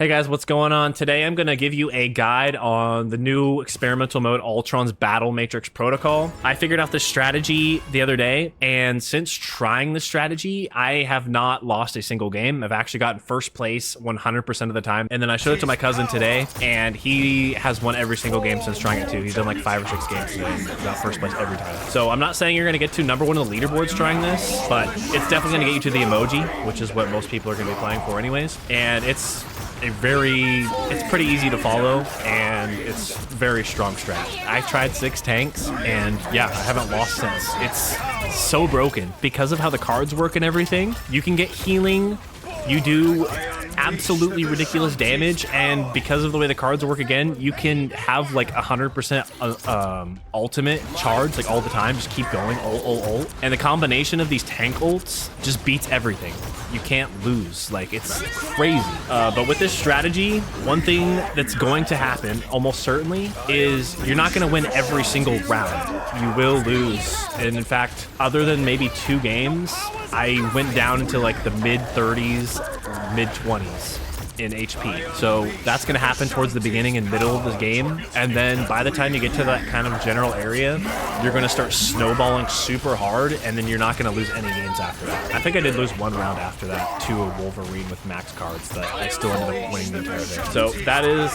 Hey guys, what's going on? Today I'm going to give you a guide on the new experimental mode Ultron's Battle Matrix Protocol. I figured out this strategy the other day, and since trying this strategy, I have not lost a single game. I've actually gotten first place 100% of the time, and then I showed it to my cousin today, and he has won every single game since trying it too. He's done like 5 or 6 games today and got first place every time. So I'm not saying you're going to get to #1 on the leaderboards trying this, but it's definitely going to get you to the emoji, which is what most people are going to be playing for anyways, and it's pretty easy to follow, and it's very strong strat. I tried 6 tanks, and yeah, I haven't lost since. It's so broken because of how the cards work and everything. You can get healing, you do absolutely ridiculous damage, and because of the way the cards work again, you can have like 100% ultimate charge like all the time, just keep going, ult. And the combination of these tank ults just beats everything. You can't lose, like it's crazy. But with this strategy, one thing that's going to happen almost certainly is you're not going to win every single round. You will lose, and in fact, other than maybe 2 games, I went down into like the mid 30s, mid 20s in HP. So that's going to happen towards the beginning and middle of the game, and then by the time you get to that kind of general area, you're going to start snowballing super hard, and then you're not going to lose any games after that. I think I did lose 1 round after that to a Wolverine with max cards, but I still ended up winning the entire thing. So that is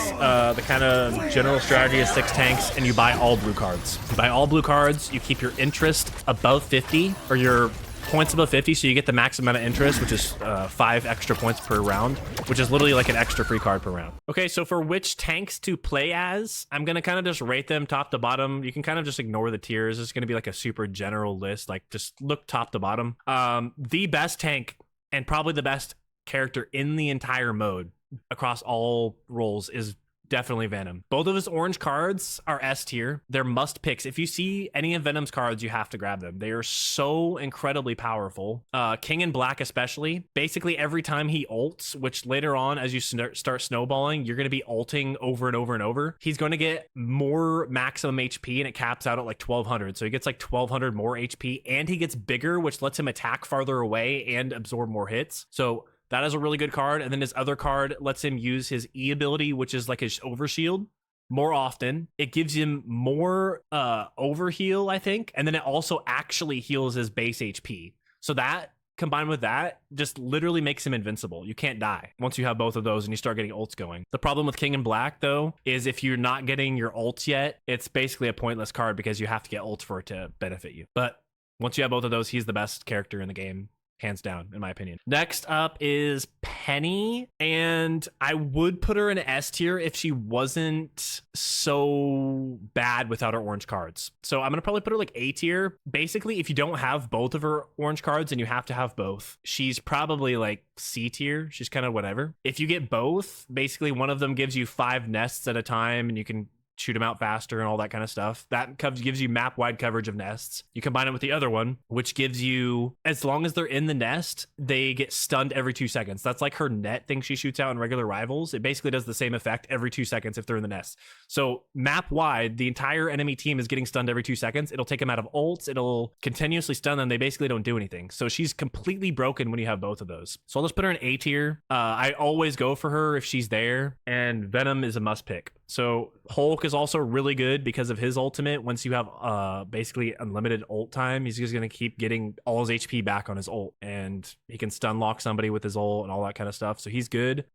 the kind of general strategy of 6 tanks, and you buy all blue cards. You buy all blue cards, you keep your interest above 50, or your points above 50, so you get the max amount of interest, which is 5 extra points per round, which is literally like an extra free card per round. Okay, so for which tanks to play as, I'm gonna kind of just rate them top to bottom. You can kind of just ignore the tiers. It's gonna be like a super general list, like just look top to bottom. The best tank and probably the best character in the entire mode across all roles is definitely Venom. Both of his orange cards are S tier. They're must picks. If you see any of Venom's cards, you have to grab them. They are so incredibly powerful. King in Black especially. Basically every time he ults, which later on as you start snowballing, you're going to be ulting over and over and over. He's going to get more maximum HP, and it caps out at like 1200. So he gets like 1200 more HP, and he gets bigger, which lets him attack farther away and absorb more hits. So that is a really good card. And then his other card lets him use his E ability, which is like his overshield, more often. It gives him more overheal, I think. And then it also actually heals his base HP. So that, combined with that, just literally makes him invincible. You can't die once you have both of those and you start getting ults going. The problem with King in Black, though, is if you're not getting your ults yet, it's basically a pointless card because you have to get ults for it to benefit you. But once you have both of those, he's the best character in the game, hands down, in my opinion. Next up is Penny, and I would put her in S tier if she wasn't so bad without her orange cards. So I'm gonna probably put her like A tier. Basically, if you don't have both of her orange cards and you have to have both, she's probably like C tier. She's kind of whatever. If you get both, basically one of them gives you 5 nests at a time, and you can shoot them out faster and all that kind of stuff. That gives you map-wide coverage of nests. You combine it with the other one, which gives you, as long as they're in the nest, they get stunned every 2 seconds. That's like her net thing she shoots out in regular rivals. It basically does the same effect every 2 seconds if they're in the nest. So map-wide, the entire enemy team is getting stunned every 2 seconds. It'll take them out of ults. It'll continuously stun them. They basically don't do anything. So she's completely broken when you have both of those. So I'll just put her in A tier. I always go for her if she's there, and Venom is a must pick. So Hulk is also really good because of his ultimate. Once you have basically unlimited ult time, he's just going to keep getting all his HP back on his ult, and he can stun lock somebody with his ult and all that kind of stuff. So he's good.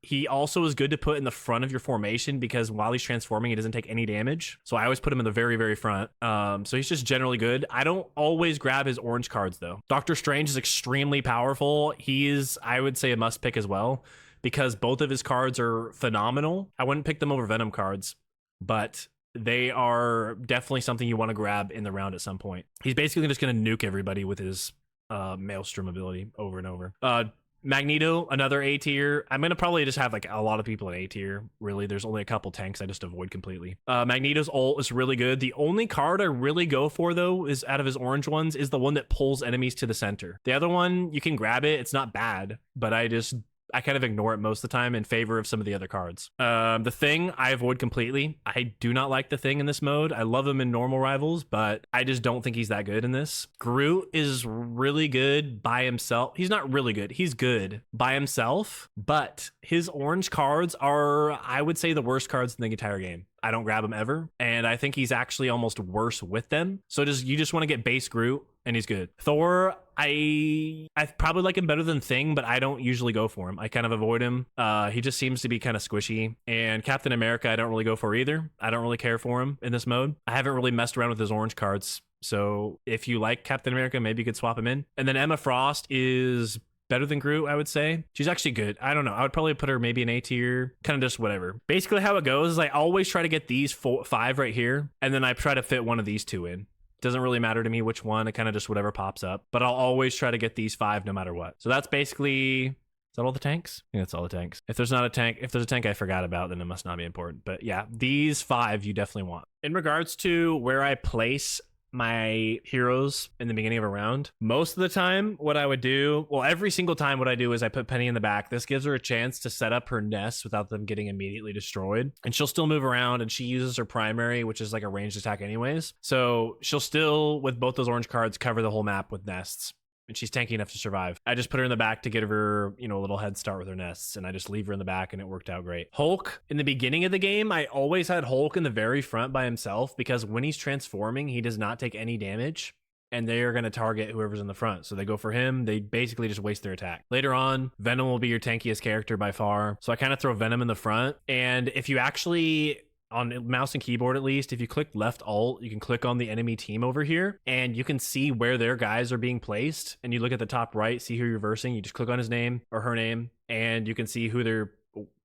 He also is good to put in the front of your formation because while he's transforming, he doesn't take any damage. So I always put him in the very, very front. So he's just generally good. I don't always grab his orange cards though. Doctor Strange is extremely powerful. He is, I would say, a must pick as well, because both of his cards are phenomenal. I wouldn't pick them over Venom cards, but they are definitely something you want to grab in the round at some point. He's basically just going to nuke everybody with his Maelstrom ability over and over. Magneto, another A tier. I'm going to probably just have like a lot of people in A tier. Really, there's only a couple tanks I just avoid completely. Magneto's ult is really good. The only card I really go for, though, is out of his orange ones, is the one that pulls enemies to the center. The other one, you can grab it. It's not bad, but I kind of ignore it most of the time in favor of some of the other cards. The Thing I avoid completely. I do not like the Thing in this mode. I love him in normal rivals, but I just don't think he's that good in this. Groot is really good by himself. He's not really good. He's good by himself, but his orange cards are, I would say, the worst cards in the entire game. I don't grab him ever, and I think he's actually almost worse with them. So you just want to get base Groot, and he's good. Thor, I probably like him better than Thing, but I don't usually go for him. I kind of avoid him. He just seems to be kind of squishy. And Captain America, I don't really go for either. I don't really care for him in this mode. I haven't really messed around with his orange cards. So if you like Captain America, maybe you could swap him in. And then Emma Frost is better than Groot, I would say. She's actually good. I don't know. I would probably put her maybe in A tier, kind of just whatever. Basically how it goes is I always try to get these 5 right here, and then I try to fit one of these 2 in. Doesn't really matter to me which one. It kind of just whatever pops up, but I'll always try to get these 5 no matter what. So that's basically, is that all the tanks? Yeah, that's all the tanks. If there's not a tank, if there's a tank I forgot about, then it must not be important. But yeah, these 5 you definitely want. In regards to where I place my heroes in the beginning of a round, most of the time what I would do, well, every single time what I do is I put Penny in the back. This gives her a chance to set up her nests without them getting immediately destroyed, and she'll still move around, and she uses her primary, which is like a ranged attack anyways, so she'll still, with both those orange cards, cover the whole map with nests. And she's tanky enough to survive. I just put her in the back to give her, you know, a little head start with her nests, and I just leave her in the back, and it worked out great. Hulk, in the beginning of the game, I always had Hulk in the very front by himself, because when he's transforming, he does not take any damage, and they are going to target whoever's in the front. So they go for him. They basically just waste their attack. Later on, Venom will be your tankiest character by far. So I kind of throw Venom in the front. And if you actually, on mouse and keyboard at least, if you click left alt, you can click on the enemy team over here, and you can see where their guys are being placed. And you look at the top right, see who you're versing. You just click on his name or her name, and you can see who they're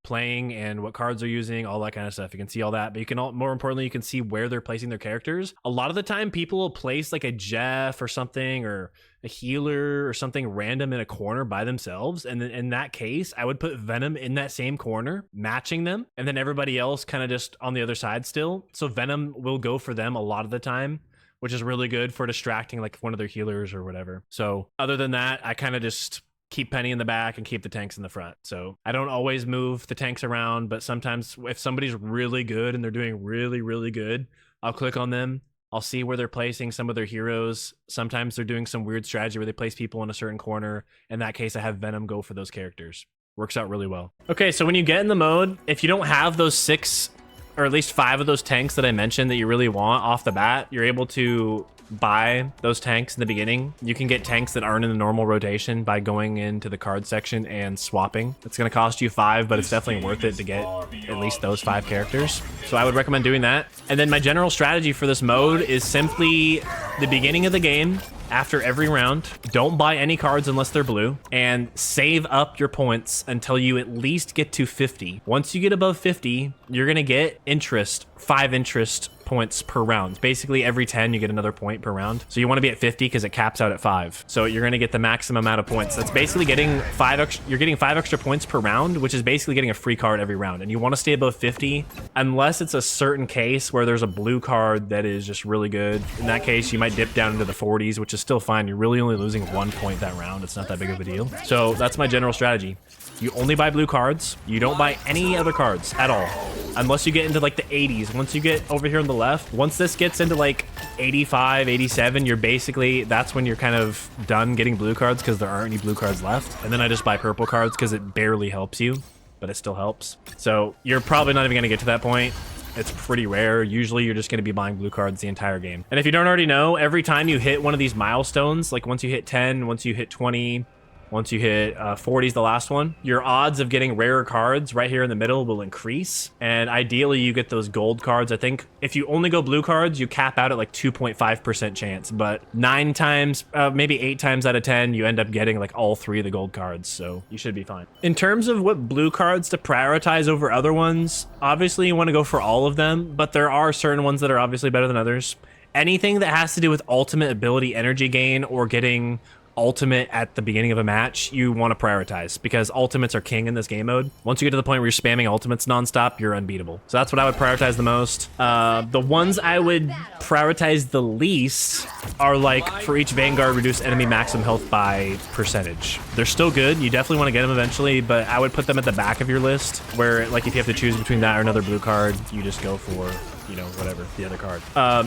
playing and what cards they're using, all that kind of stuff. You can see all that, but you can more importantly, you can see where they're placing their characters. A lot of the time people will place like a Jeff or something, or a healer or something random in a corner by themselves, and then in that case I would put Venom in that same corner, matching them, and then everybody else kind of just on the other side still. So Venom will go for them a lot of the time, which is really good for distracting like one of their healers or whatever. So other than that, I kind of just keep Penny in the back and keep the tanks in the front. So I don't always move the tanks around, but sometimes if somebody's really good and they're doing really, really good, I'll click on them. I'll see where they're placing some of their heroes. Sometimes they're doing some weird strategy where they place people in a certain corner. In that case, I have Venom go for those characters. Works out really well. Okay, so when you get in the mode, if you don't have those 6 or at least 5 of those tanks that I mentioned that you really want off the bat, you're able to buy those tanks in the beginning. You can get tanks that aren't in the normal rotation by going into the card section and swapping. It's going to cost you 5, but it's definitely worth it to get at least those 5 characters. So I would recommend doing that. And then my general strategy for this mode is simply the beginning of the game. After every round, don't buy any cards unless they're blue, and save up your points until you at least get to 50. Once you get above 50, you're gonna get interest, 5 interest points per round. Basically every 10 you get another point per round. So you want to be at 50 because it caps out at 5. So you're going to get the maximum amount of points. That's basically getting 5 extra, you're getting 5 extra points per round, which is basically getting a free card every round. And you want to stay above 50 unless it's a certain case where there's a blue card that is just really good. In that case, you might dip down into the 40s, which is still fine. You're really only losing 1 point that round. It's not that big of a deal. So that's my general strategy. You only buy blue cards. You don't buy any other cards at all. Unless you get into like the 80s. Once you get over here on the left, once this gets into like 85, 87, you're basically, that's when you're kind of done getting blue cards because there aren't any blue cards left. And then I just buy purple cards because it barely helps you, but it still helps. So you're probably not even going to get to that point. It's pretty rare. Usually you're just going to be buying blue cards the entire game. And if you don't already know, every time you hit one of these milestones, like once you hit 10, once you hit 20, once you hit 40 is the last one, your odds of getting rarer cards right here in the middle will increase. And ideally you get those gold cards. I think if you only go blue cards, you cap out at like 2.5% chance, but 9 times, maybe 8 times out of 10, you end up getting like all 3 of the gold cards. So you should be fine. In terms of what blue cards to prioritize over other ones, obviously you want to go for all of them, but there are certain ones that are obviously better than others. Anything that has to do with ultimate ability energy gain or getting ultimate at the beginning of a match, you want to prioritize because ultimates are king in this game mode. Once you get to the point where you're spamming ultimates nonstop, you're unbeatable. So that's what I would prioritize the most. The ones I would prioritize the least are like for each Vanguard, reduce enemy maximum health by percentage. They're still good. You definitely want to get them eventually, but I would put them at the back of your list where like if you have to choose between that or another blue card, you just go for, you know, whatever, the other card.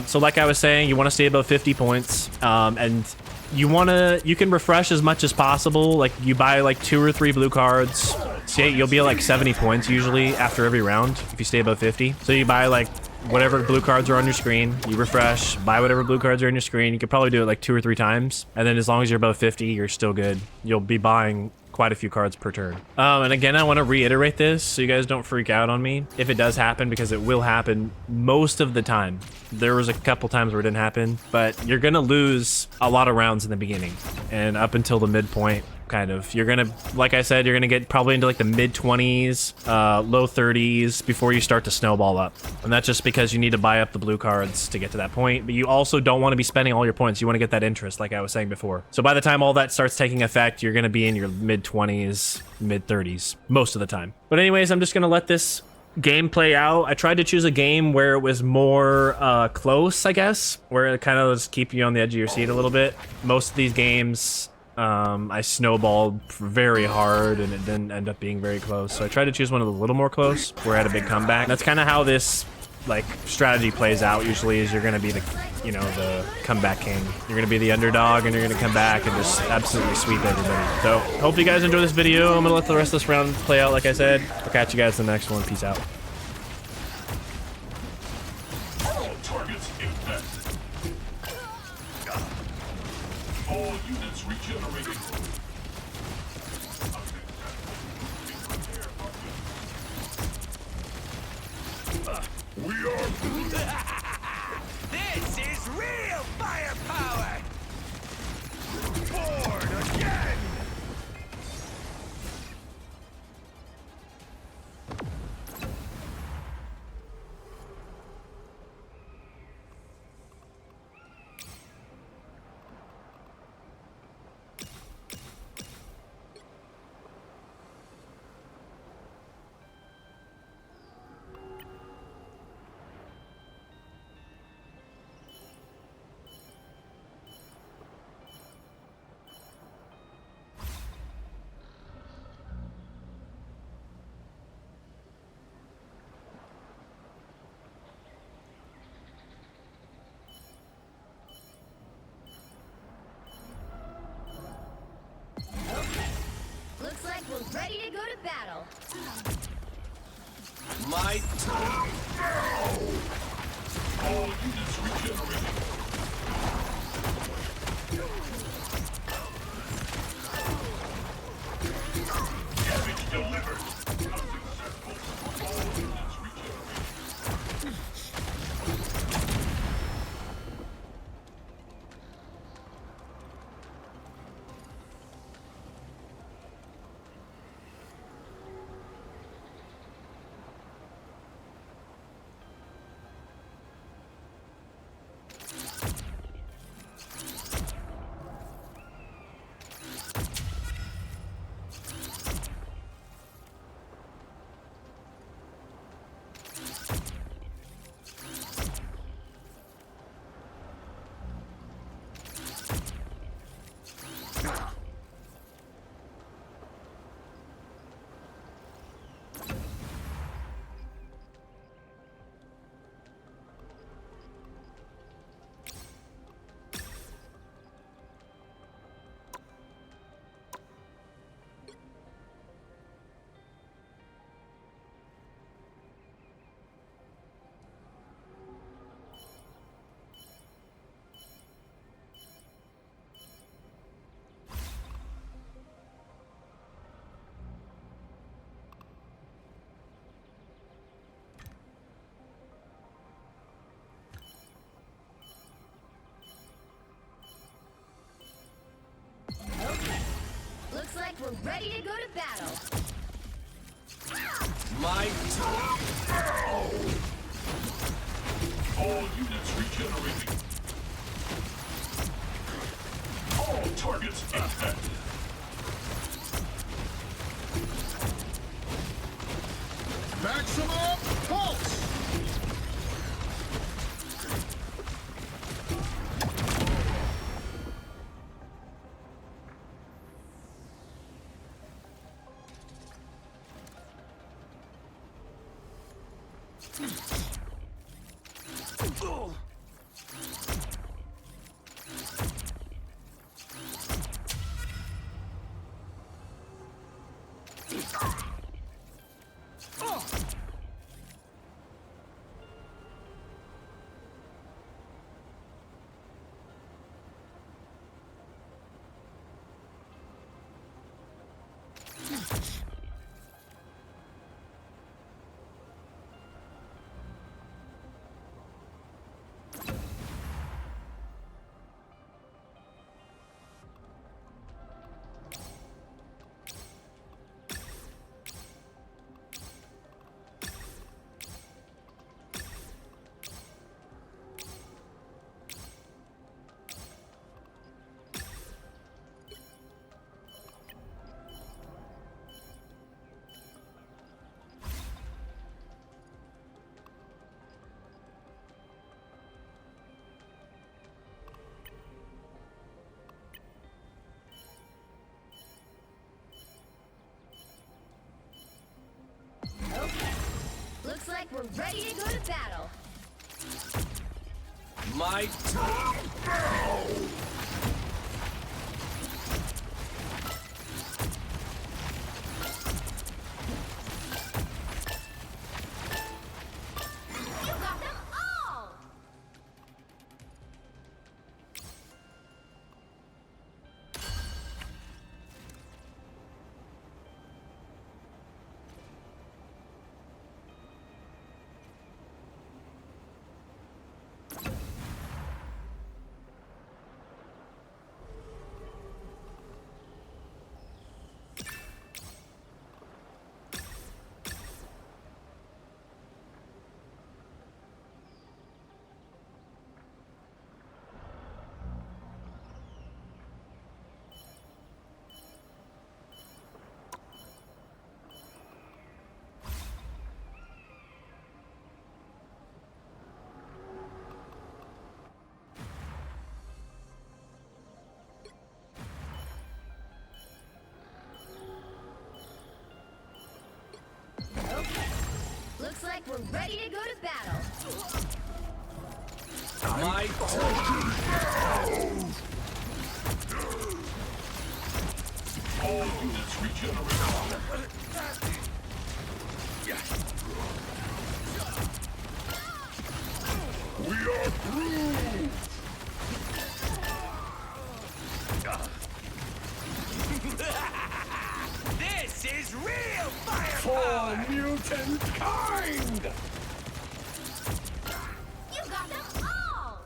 So like I was saying, you want to stay above 50 points, and you can refresh as much as possible. Like you buy like 2 or 3 blue cards. See, you'll be at like 70 points usually after every round if you stay above 50. So you buy like whatever blue cards are on your screen, you refresh, buy whatever blue cards are on your screen. You could probably do it like 2 or 3 times. And then as long as you're above 50, you're still good. You'll be buying quite a few cards per turn. And again, I want to reiterate this so you guys don't freak out on me if it does happen, because it will happen most of the time. There was a couple times where it didn't happen, but you're gonna lose a lot of rounds in the beginning and up until the midpoint. Kind of, you're gonna, like I said, you're gonna get probably into like the mid 20s, low 30s before you start to snowball up. And that's just because you need to buy up the blue cards to get to that point, but you also don't want to be spending all your points. You want to get that interest, like I was saying before. So by the time all that starts taking effect, you're gonna be in your mid 20s, mid 30s most of the time. But anyways, I'm just gonna let this game play out. I tried to choose a game where it was more close, I guess, where it kind of just keep you on the edge of your seat a little bit. Most of these games, I snowballed very hard and it didn't end up being very close. So I tried to choose one of the little more close where I had a big comeback. That's kind of how this like strategy plays out usually, is you're going to be the, you know, the comeback king. You're going to be the underdog and you're going to come back and just absolutely sweep everybody. So hope you guys enjoy this video. I'm going to let the rest of this round play out like I said. I'll catch you guys in the next one. Peace out. All targets infected. All units regenerating. We are... This is real firepower! Born again! Looks like we're ready to go to battle. My turn. All units regenerating. Damage delivered. Unsuccessful. All units regenerating. Looks like we're ready to go to battle. My turn. All units regenerating. All targets infected. Maximum pulse! Okay. Looks like we're ready to go to battle. My turn. You got them all! Okay. Looks like we're ready to go to battle. My turn. All units regenerate. We are through! This is real firepower. For mutant kind! You got them all!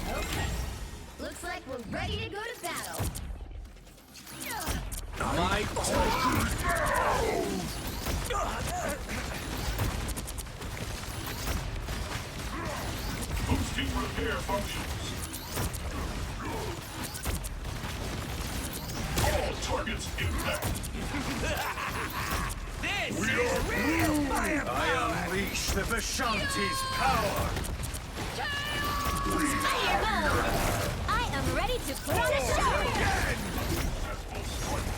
Okay. Looks like we're ready to go to battle. My turn. Boosting repair functions. All targets intact. This We is are real through! firepower. I unleash the Vishanti's power! Fire mode! I am ready to put on a show! Successful strike.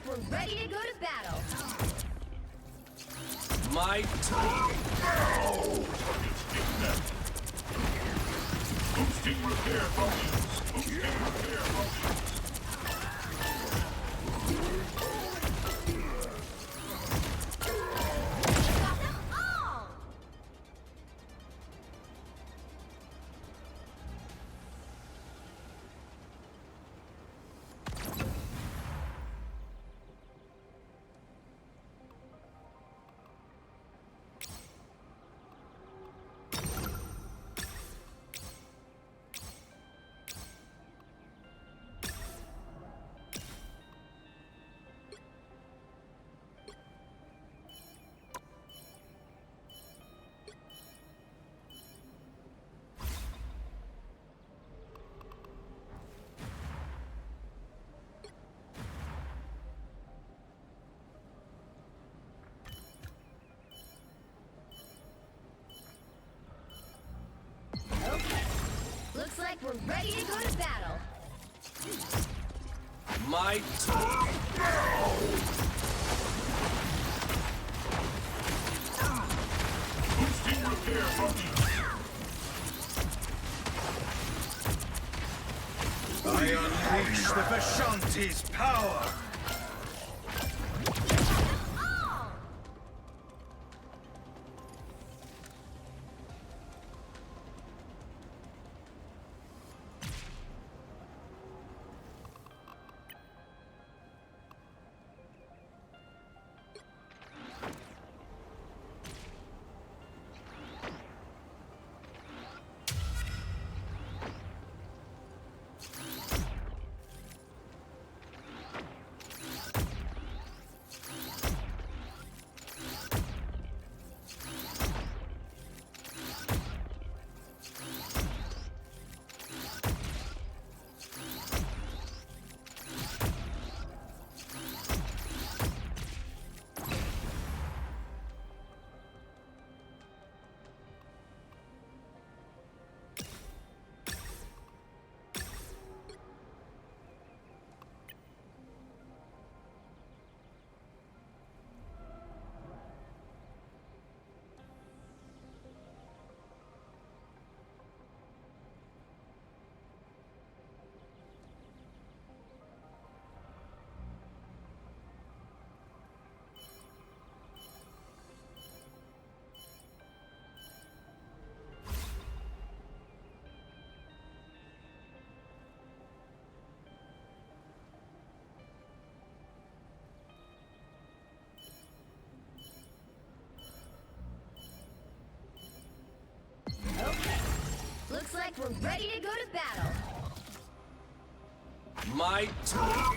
we're ready to go to battle. My turn. Targets intact. Boosting repair functions. Boosting repair functions. Got them all! Looks like we're ready to go to battle. My turn. Boosting repair functions. I unleash the Vishanti's power! All! Looks like we're ready to go to battle. My turn.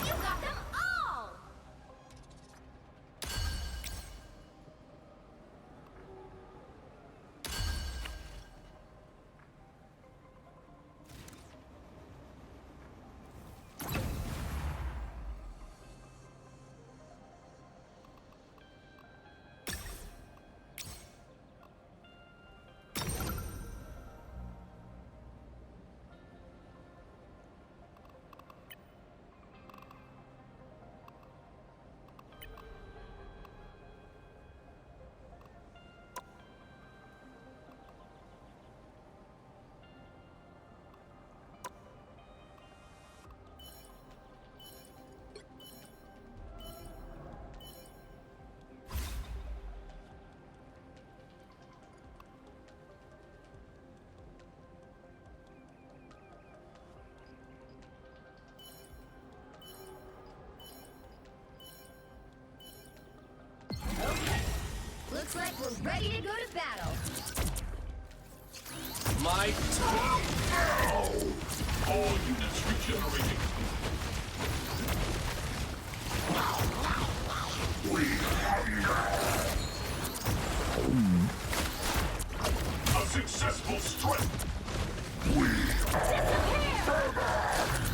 You got them all! Looks like we're ready to go to battle. My turn. All units regenerating. A successful strike.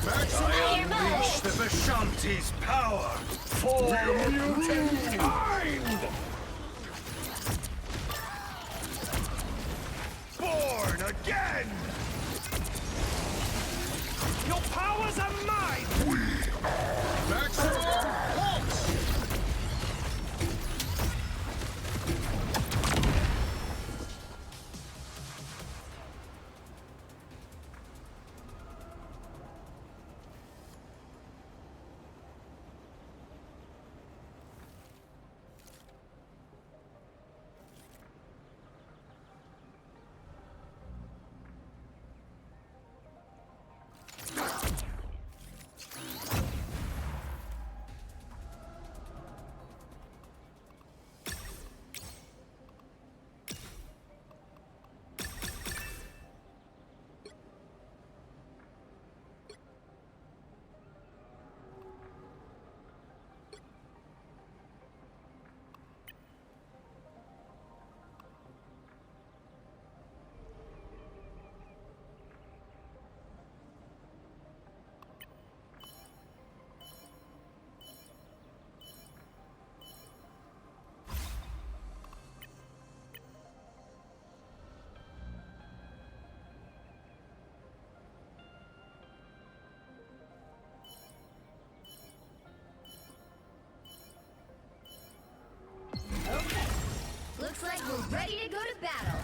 I unleash the Vishanti's power! For mutant kind. Born again! Your powers are mine! Maximum pulse! Okay. Looks like we're ready to go to battle.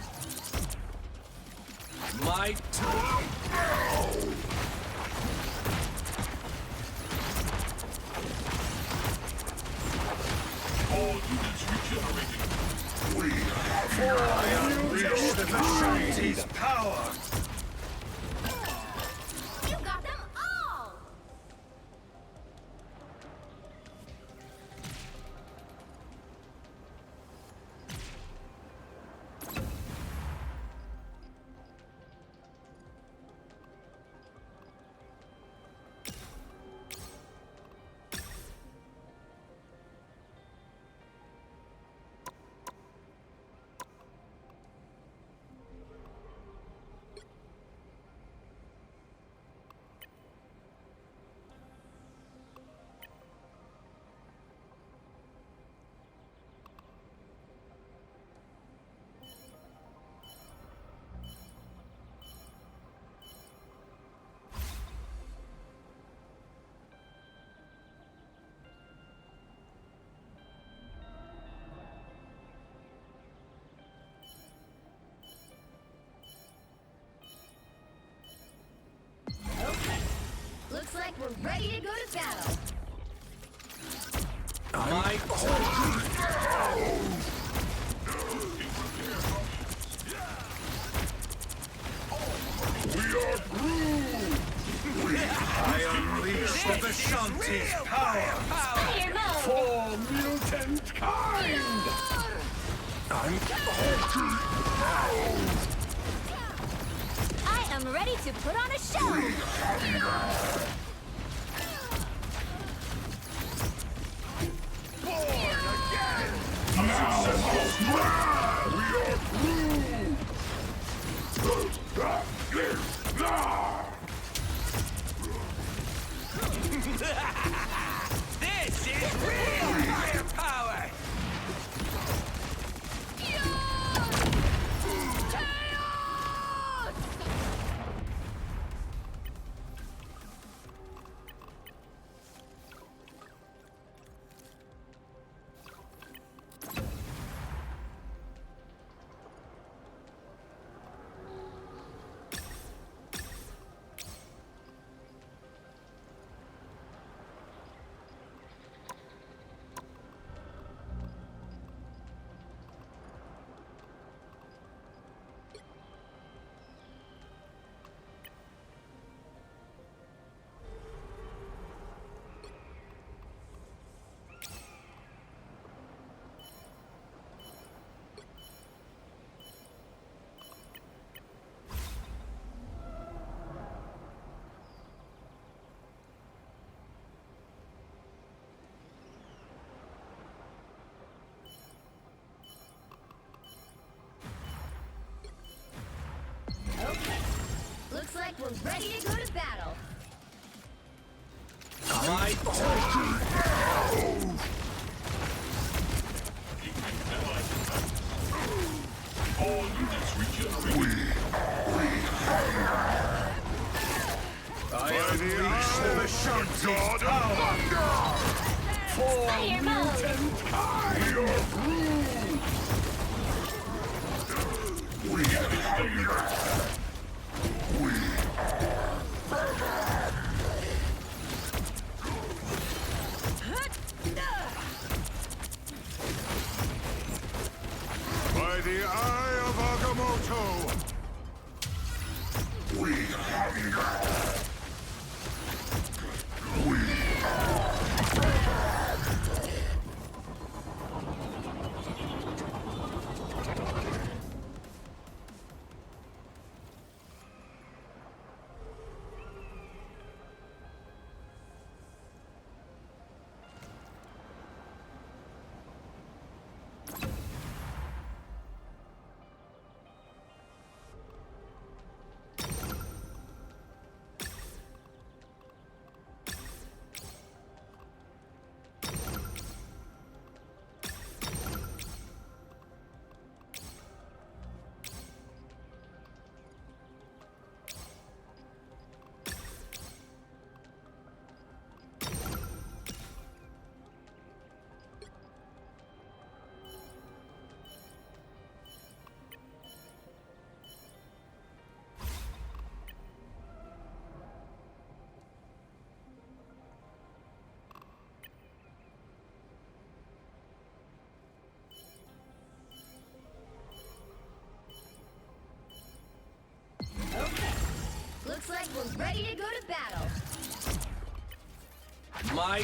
My turn! All units regenerating. I unleash the Vishanti's power! You got them all! Okay. Looks like we're ready to go to battle. My turn! We are through! I unleash the Vishanti's power! Fire mode! For mutant kind! I'm halted I am ready to put on a show! This is real firepower! Okay. Looks like we're ready to go to battle. My turn! All units regenerating. Shanti's power! Fire mode! By the eye of Agamotto! Okay. Looks like we're ready to go to battle. My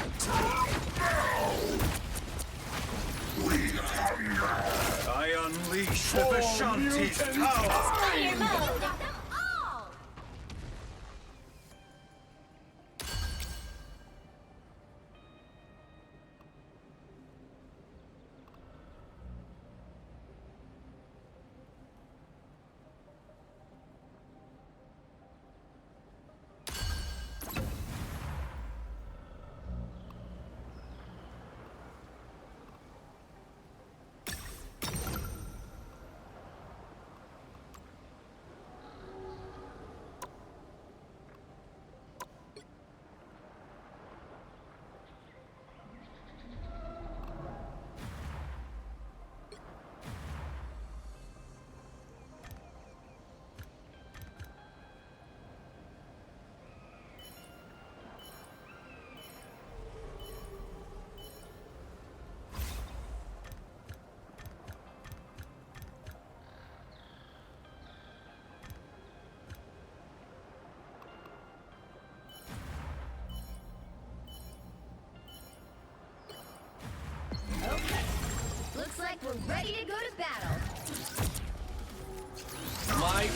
I unleash the Vishanti's power! Fire mode! Them all! Okay. Looks like we're ready to go to battle. my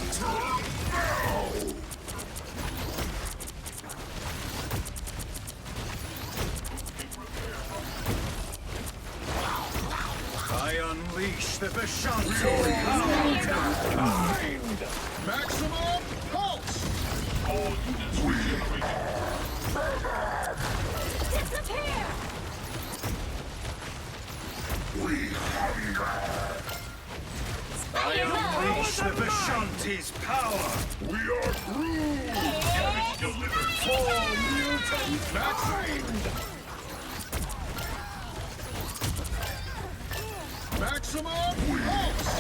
I unleash the Vishanti's power! Maximum pulse! All units Disappear! I unleash the Vishanti's power! We are through! Full mutant maximum pulse!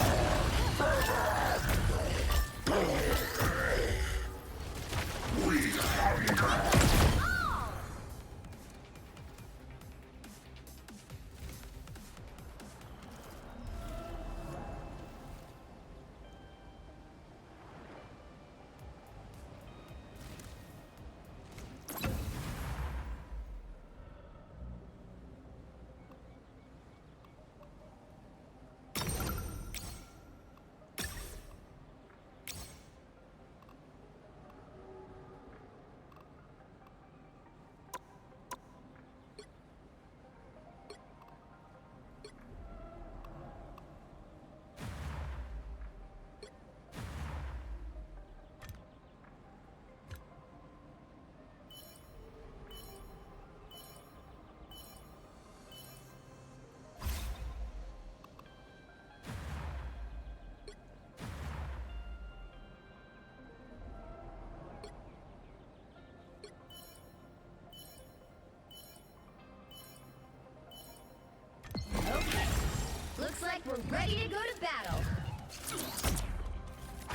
we're ready to go to battle.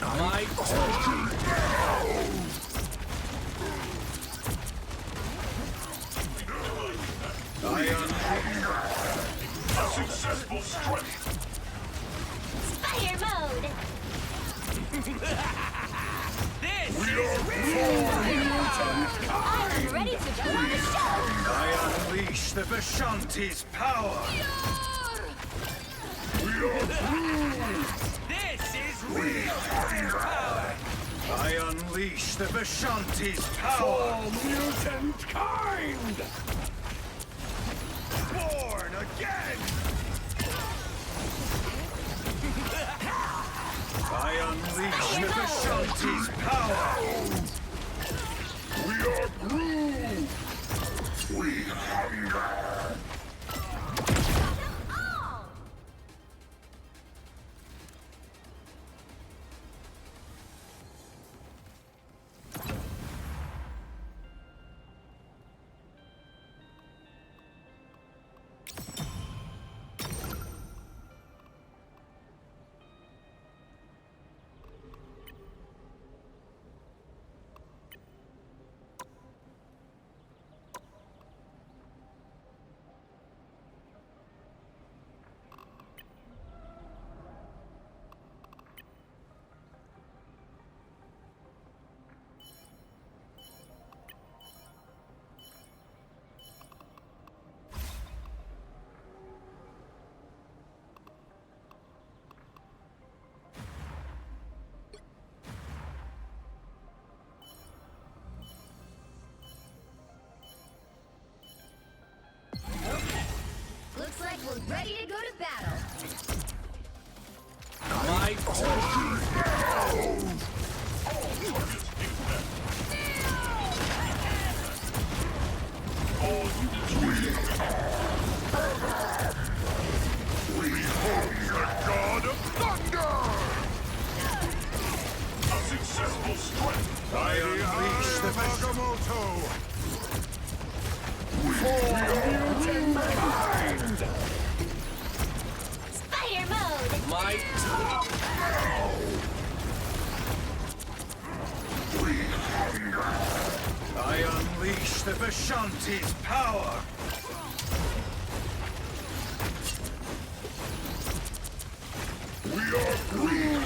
My A successful strike. Fire mode! this We is are I'm ready to go on the show! I unleash the Vishanti's power. this is real firepower. I unleash the Vishanti's power. mutant kind. Born again. I unleash the Vishanti's power. We are Groot. We hunger. Looks like we're ready to go to battle. My We hold the god of thunder. A successful strike. I unleash the Agamotto. Mutant kind. Fire mode! my I unleash the Vishanti's power. We are Groot.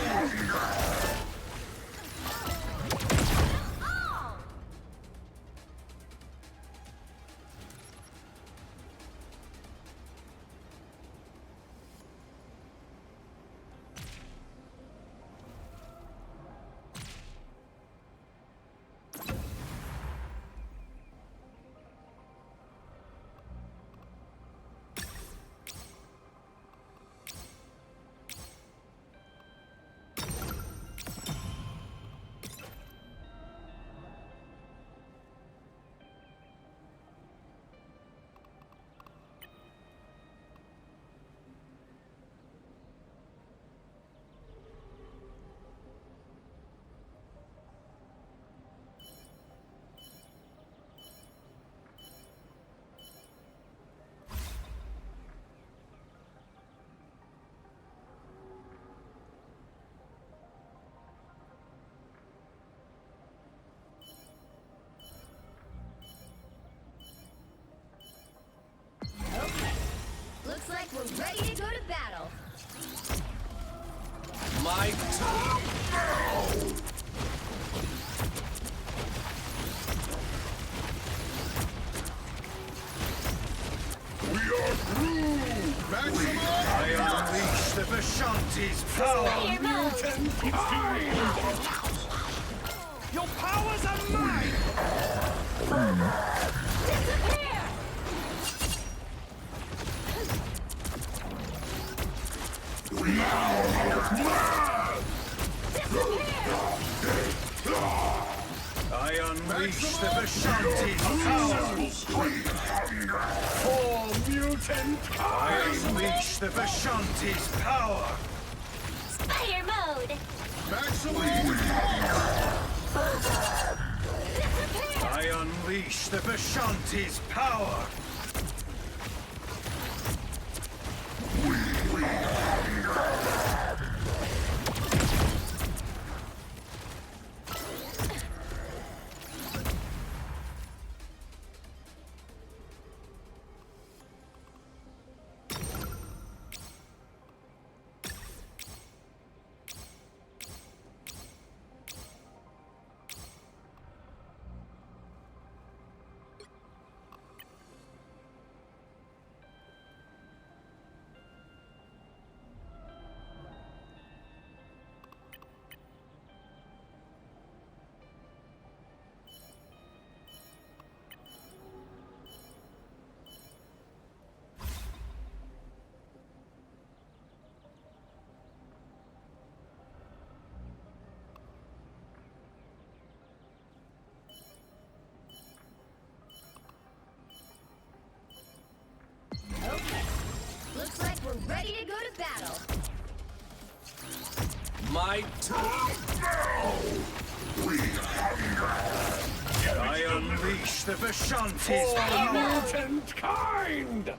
Looks like we're ready to go to battle. my We are Groot. I unleash the Vishanti's power. Fire mode! Your powers are mine. Disappear! I unleash the Vishanti's power. Mutant I unleash the Vishanti's power. Fire mode! I unleash the Vishanti's power. go to battle. My I unleash the Vishanti's power. Mutant kind!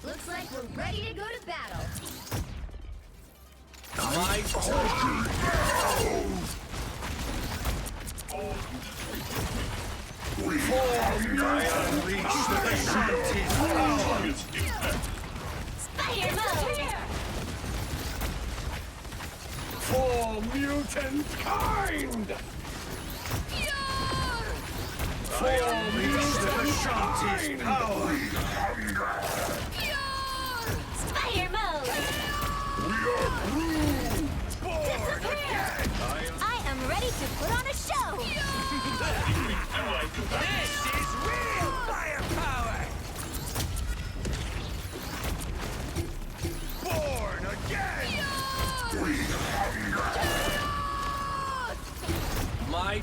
Looks like we're ready to go to battle. My I unleash the Vishanti's power. Fire mode! For mutant kind! I unleash the Vishanti's power. Fire mode! Born again. I am ready to put on a show! This is real firepower! Born again. My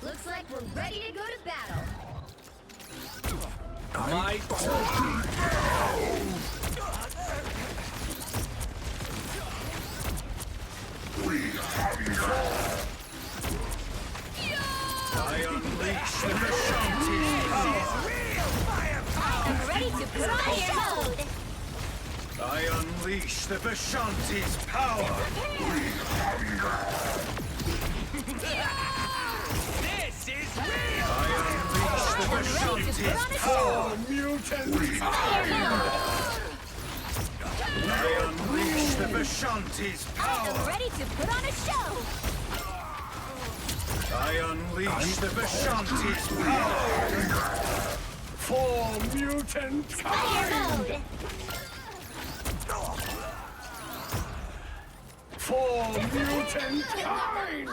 Looks like we're ready to go to battle. My I unleash the Vishanti's power. Real firepower! I'm ready to put on a show! I unleash the Vishanti's power. This is real! I unleash the Vishanti's power. Mutant Fire mode! I unleash the Vishanti's I'm power. ready to put on a show! I unleash the Vishanti's power. for mutant Fire kind! mode! For mutant kind!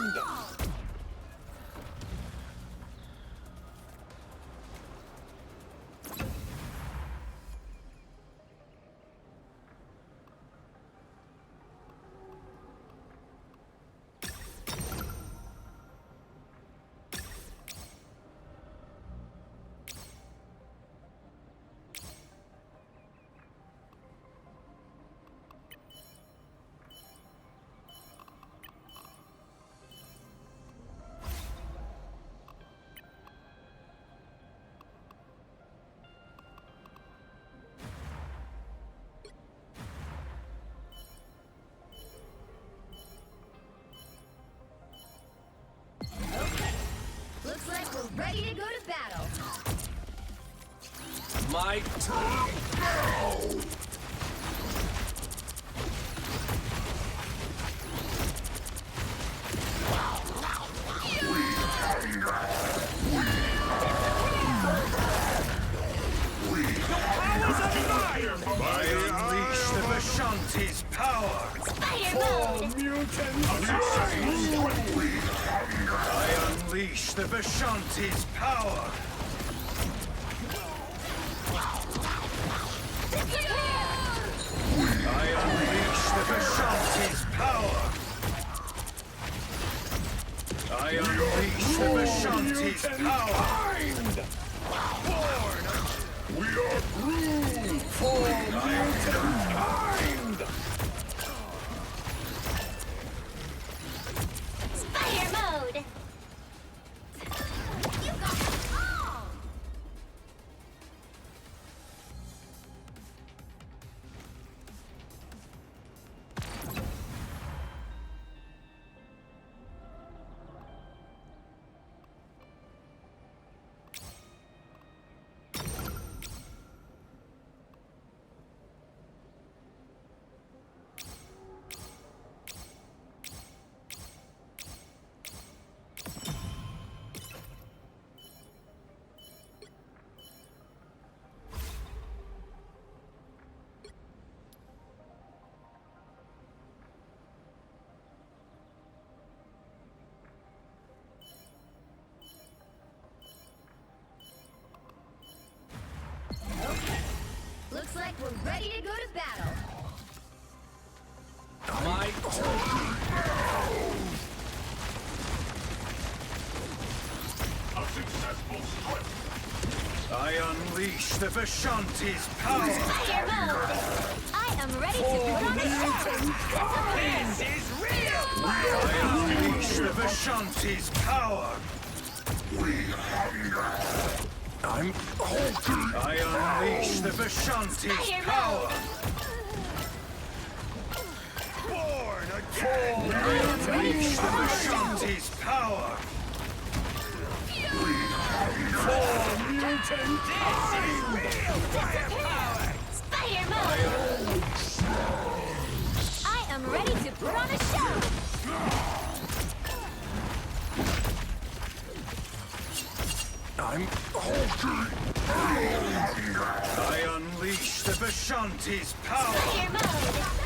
Looks like we're ready to go to battle. My unleash the Vishanti's power. I unleash the Vishanti's power. I unleash the Vishanti's power. We are brewed for mankind! Fire mode! You got them all! Looks like we're ready to go to battle. A successful strike! I unleash the Vishanti's power. Fire mode! I am ready to put on a show! This is real I firepower! unleash the Vishanti's power. I'm halted! I unleash the Vishanti's Fire power. Born again! I unleash the Vishanti's power. This is real firepower! Fire mode! I am ready to put on a show! I'm halted! I unleash the Vishanti's power. Fire mode!